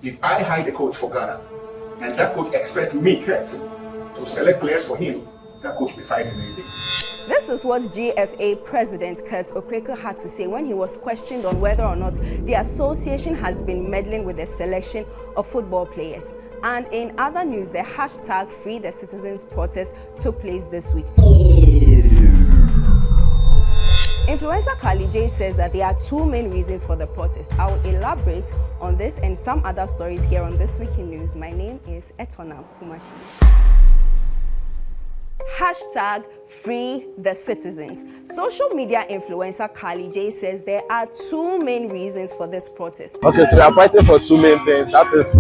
If I hire the coach for Ghana, and that coach expects me, Kurt, to select players for him, that coach will be fired the next day. This is what GFA President Kurt Okraku had to say when he was questioned on whether or not the association has been meddling with the selection of football players. And in other news, the hashtag Free the Citizens protest took place this week. Influencer Carly J says that there are two main reasons for the protest. I will elaborate on this and some other stories here on This Week in News. My name is Etona Kumashi. Hashtag Free the Citizens. Social media influencer Carly J says there are two main reasons for this protest. Okay, so we are fighting for two main things. That is,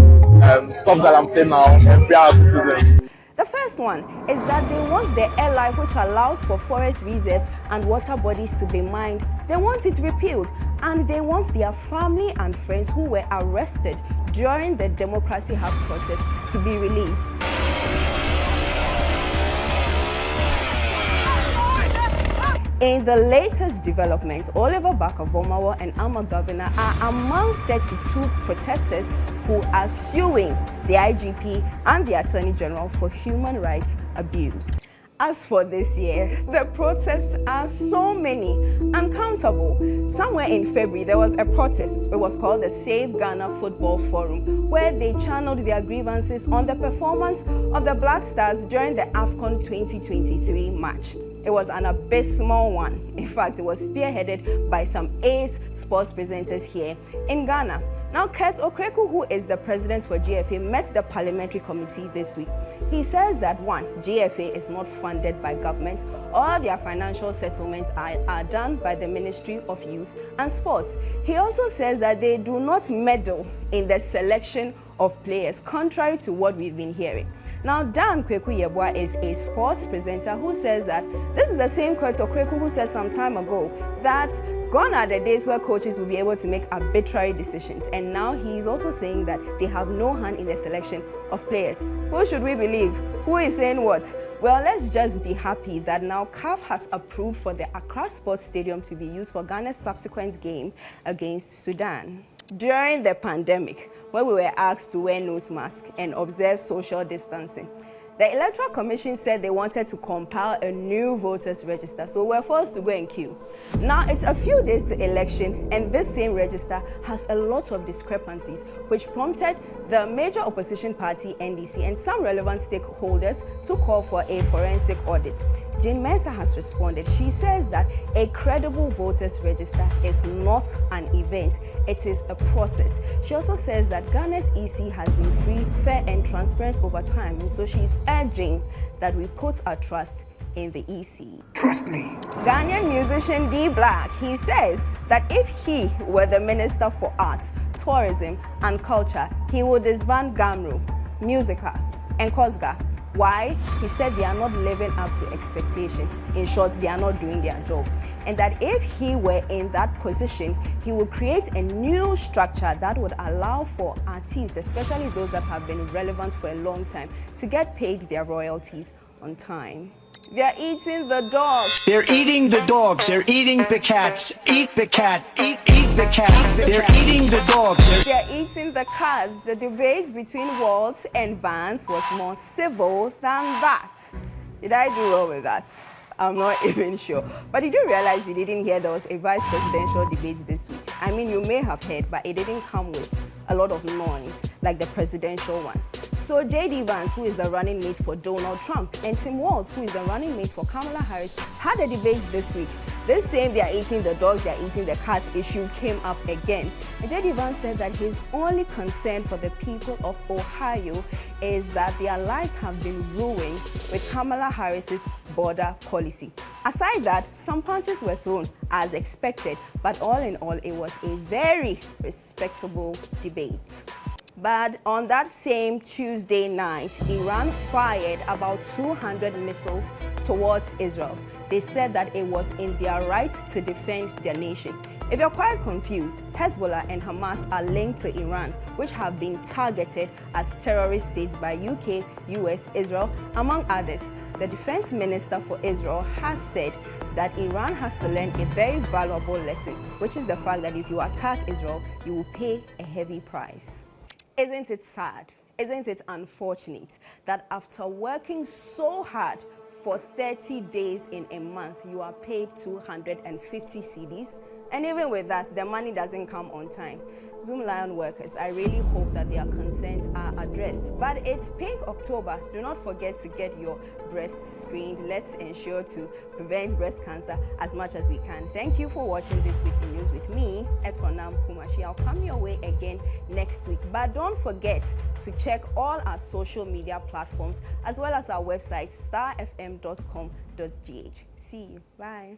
stop that I'm saying now and free our citizens. The first one is that they want the airline which allows for forest reserves and water bodies to be mined. They want it repealed, and they want their family and friends who were arrested during the Democracy Hub protest to be released. In the latest development, Oliver Barker-Vormawor and Ama Governor are among 32 protesters who are suing the IGP and the Attorney General for human rights abuse. As for this year, the protests are so many, uncountable. Somewhere in February, there was a protest. It was called the Save Ghana Football Forum, where they channeled their grievances on the performance of the Black Stars during the AFCON 2023 match. It was an abysmal one. In fact, it was spearheaded by some ace sports presenters here in Ghana. Now, Kurt Okraku, who is the president for GFA, met the parliamentary committee this week. He says that, one, GFA is not funded by government. All their financial settlements are done by the Ministry of Youth and Sports. He also says that they do not meddle in the selection of players, contrary to what we've been hearing. Now, Dan Kweku Yeboah is a sports presenter who says that this is the same Kurt Okraku who said some time ago that gone are the days where coaches will be able to make arbitrary decisions. And now he's also saying that they have no hand in the selection of players. Who should we believe? Who is saying what? Well, let's just be happy that now CAF has approved for the Accra Sports Stadium to be used for Ghana's subsequent game against Sudan. During the pandemic, when we were asked to wear nose masks and observe social distancing, the Electoral Commission said they wanted to compile a new voters register, so we're forced to go in queue. Now, it's a few days to election, and this same register has a lot of discrepancies, which prompted the major opposition party, NDC, and some relevant stakeholders to call for a forensic audit. Jane Mensah has responded. She says that a credible voters register is not an event, it is a process. She also says that Ghana's EC has been free, fair, and transparent over time, and so she's urging that we put our trust in the EC. Trust me. Ghanaian musician D Black, he says that if he were the Minister for Arts, Tourism, and Culture, he would disband GAMRO, Musica, and KOSGA. Why? He said they are not living up to expectation. In short, they are not doing their job. And that if he were in that position, he would create a new structure that would allow for artists, especially those that have been relevant for a long time, to get paid their royalties on time. They're eating the dogs. They're eating the dogs. They're eating the cats. Eat the cat. Eat the cat. They're eating the dogs. They're eating the cats. The debate between Waltz and Vance was more civil than that. Did I do well with that? I'm not even sure. But did you realize you didn't hear there was a vice presidential debate this week? I mean, you may have heard, but it didn't come with a lot of noise like the presidential one. So J.D. Vance, who is the running mate for Donald Trump, and Tim Walz, who is the running mate for Kamala Harris, had a debate this week. This same "they are eating the dogs, they are eating the cats" issue came up again. And J.D. Vance said that his only concern for the people of Ohio is that their lives have been ruined with Kamala Harris's border policy. Aside that, some punches were thrown as expected, but all in all, it was a very respectable debate. But on that same Tuesday night, Iran fired about 200 missiles towards Israel. They said that it was in their right to defend their nation. If you're quite confused, Hezbollah and Hamas are linked to Iran, which have been targeted as terrorist states by UK, US, Israel, among others. The defense minister for Israel has said that Iran has to learn a very valuable lesson, which is the fact that if you attack Israel, you will pay a heavy price. Isn't it sad? Isn't it unfortunate that after working so hard for 30 days in a month, you are paid 250 cedis? And even with that, the money doesn't come on time. Zoomlion workers, I really hope that their concerns are addressed. But it's Pink October. Do not forget to get your breasts screened. Let's ensure to prevent breast cancer as much as we can. Thank you for watching This Week in News with me, Etonam Kumashi. I'll come your way again next week. But don't forget to check all our social media platforms as well as our website, starfm.com.gh. See you. Bye.